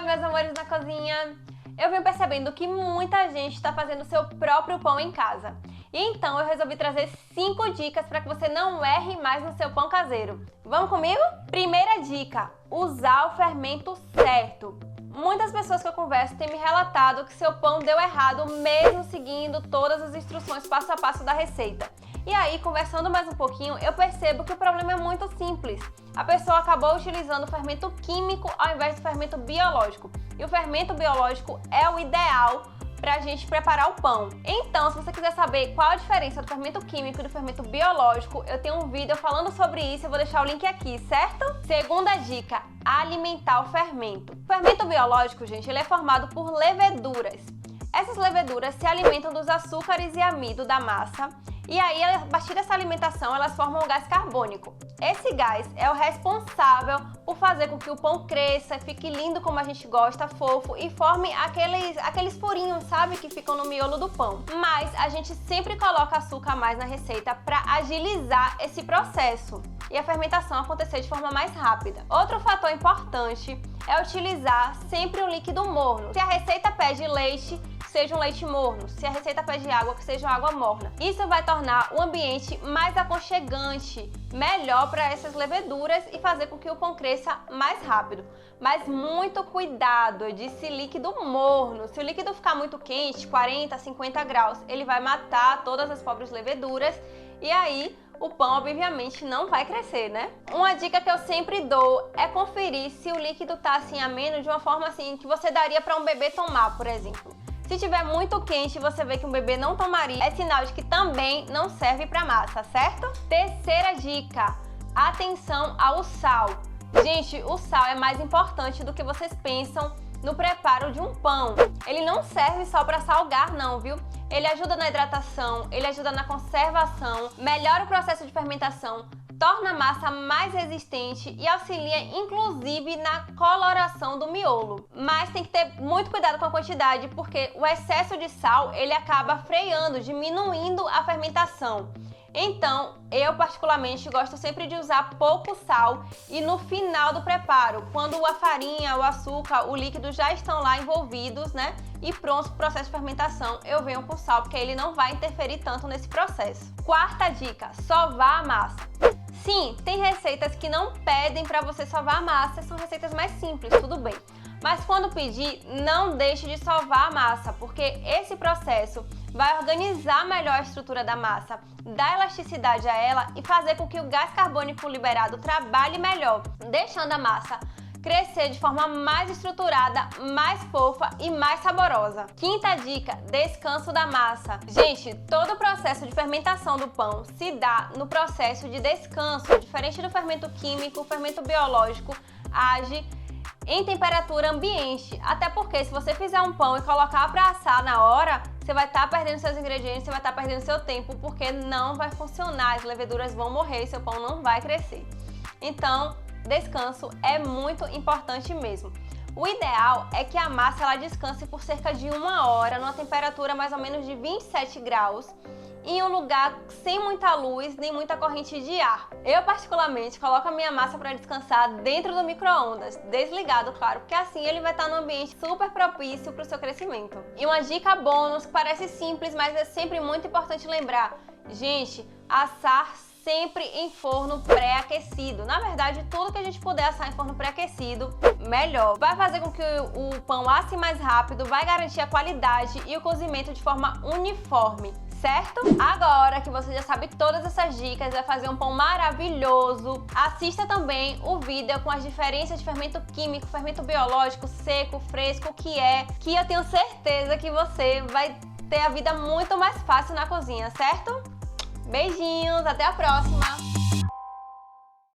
Oi, meus amores da cozinha! Eu venho percebendo que muita gente está fazendo seu próprio pão em casa. E então eu resolvi trazer 5 dicas para que você não erre mais no seu pão caseiro. Vamos comigo? Primeira dica, usar o fermento certo. Muitas pessoas que eu converso têm me relatado que seu pão deu errado mesmo seguindo todas as instruções passo a passo da receita. E aí, conversando mais um pouquinho, eu percebo que o problema é muito simples. A pessoa acabou utilizando o fermento químico ao invés do fermento biológico. E o fermento biológico é o ideal para a gente preparar o pão. Então, se você quiser saber qual a diferença do fermento químico e do fermento biológico, eu tenho um vídeo falando sobre isso, eu vou deixar o link aqui, certo? Segunda dica, alimentar o fermento. O fermento biológico, gente, ele é formado por leveduras. Essas leveduras se alimentam dos açúcares e amido da massa. E aí, a partir dessa alimentação, elas formam o gás carbônico. Esse gás é o responsável por fazer com que o pão cresça, fique lindo como a gente gosta, fofo, e forme aqueles furinhos, sabe, que ficam no miolo do pão. Mas a gente sempre coloca açúcar a mais na receita para agilizar esse processo e a fermentação acontecer de forma mais rápida. Outro fator importante é utilizar sempre um líquido morno. Se a receita pede leite, seja um leite morno. Se a receita pede água, que seja água morna. Isso vai tornar o ambiente mais aconchegante, melhor para essas leveduras e fazer com que o pão cresça mais rápido. Mas muito cuidado, eu disse líquido morno. Se o líquido ficar muito quente, 40, 50 graus, ele vai matar todas as pobres leveduras e aí o pão obviamente não vai crescer, né? Uma dica que eu sempre dou é conferir se o líquido tá assim ameno de uma forma assim que você daria para um bebê tomar, por exemplo. Se tiver muito quente e você vê que um bebê não tomaria, é sinal de que também não serve para massa, certo? Terceira dica, atenção ao sal. Gente, o sal é mais importante do que vocês pensam no preparo de um pão. Ele não serve só para salgar não, viu? Ele ajuda na hidratação, ele ajuda na conservação, melhora o processo de fermentação, torna a massa mais resistente e auxilia inclusive na coloração do miolo. Mas tem que ter muito cuidado com a quantidade, porque o excesso de sal ele acaba freando, diminuindo a fermentação. Então, eu particularmente gosto sempre de usar pouco sal e no final do preparo, quando a farinha, o açúcar, o líquido já estão lá envolvidos, né? E pronto para o processo de fermentação, eu venho com sal, porque ele não vai interferir tanto nesse processo. Quarta dica, sovar a massa. Sim, tem receitas que não pedem para você sovar a massa, são receitas mais simples, tudo bem. Mas quando pedir, não deixe de sovar a massa, porque esse processo vai organizar melhor a estrutura da massa, dar elasticidade a ela e fazer com que o gás carbônico liberado trabalhe melhor, deixando a massa crescer de forma mais estruturada, mais fofa e mais saborosa. Quinta dica, descanso da massa. Gente, todo o processo de fermentação do pão se dá no processo de descanso. Diferente do fermento químico, o fermento biológico age em temperatura ambiente. Até porque se você fizer um pão e colocar para assar na hora, você vai estar perdendo seus ingredientes, você vai estar perdendo seu tempo, porque não vai funcionar, as leveduras vão morrer e seu pão não vai crescer. Então, descanso é muito importante mesmo. O ideal é que a massa ela descanse por cerca de 1 hora, numa temperatura mais ou menos de 27 graus, em um lugar sem muita luz nem muita corrente de ar. Eu particularmente coloco a minha massa para descansar dentro do micro-ondas, desligado, claro, porque assim ele vai estar num ambiente super propício para o seu crescimento. E uma dica bônus que parece simples, mas é sempre muito importante lembrar. Gente, assar sempre em forno pré-aquecido. Na verdade, tudo que a gente puder assar em forno pré-aquecido, melhor. Vai fazer com que o pão asse mais rápido, vai garantir a qualidade e o cozimento de forma uniforme, certo? Agora que você já sabe todas essas dicas, vai fazer um pão maravilhoso. Assista também o vídeo com as diferenças de fermento químico, fermento biológico, seco, fresco, que eu tenho certeza que você vai ter a vida muito mais fácil na cozinha, certo? Beijinhos, até a próxima!